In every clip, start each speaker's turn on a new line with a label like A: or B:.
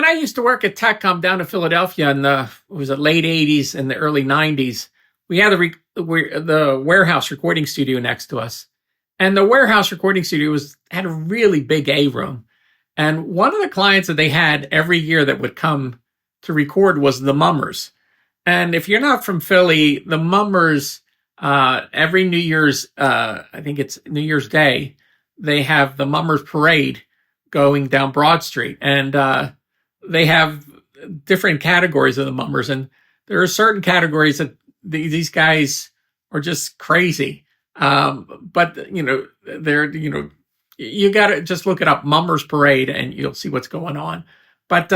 A: I used to work at Techcom down in Philadelphia in the late '80s and the early '90s, we had the warehouse recording studio next to us, and the warehouse recording studio had a really big A room. And one of the clients that they had every year that would come to record was the Mummers. And if you're not from Philly, the Mummers, every New Year's, I think it's New Year's Day, they have the Mummers Parade going down Broad Street. And they have different categories of the Mummers. And there are certain categories that these guys are just crazy. But, you got to just look it up, Mummers Parade, and you'll see what's going on. But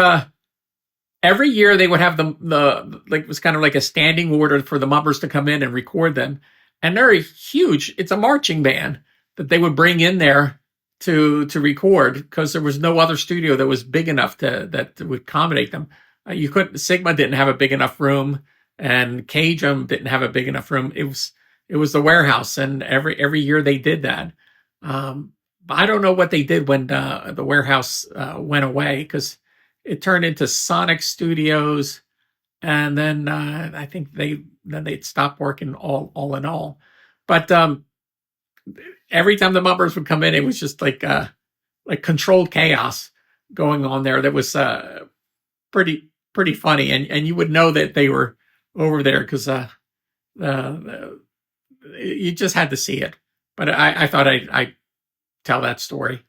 A: every year they would have it was kind of like a standing order for the Mummers to come in and record them. And they're huge. It's a marching band that they would bring in there to record, because there was no other studio that was big enough that would accommodate them. Sigma didn't have a big enough room, and Cajun didn't have a big enough room. It was the warehouse, and every year they did that. I don't know what they did when the warehouse went away, because it turned into Sonic Studios, and then I think they'd stopped working all in all. But every time the Mummers would come in, it was just like controlled chaos going on there. That was pretty funny, and you would know that they were over there because you just had to see it. But I thought I'd tell that story.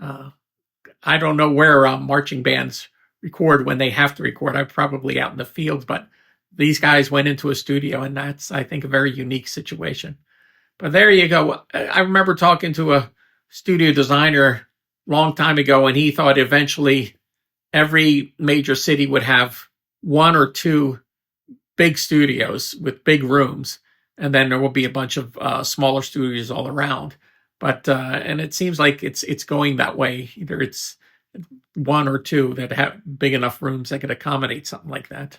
A: I don't know where marching bands record when they have to record. I'm probably out in the fields, but these guys went into a studio, and that's, I think, a very unique situation. But there you go. I remember talking to a studio designer a long time ago, and he thought eventually every major city would have one or two big studios with big rooms, and then there will be a bunch of smaller studios all around. But and it seems like it's going that way. Either it's one or two that have big enough rooms that could accommodate something like that.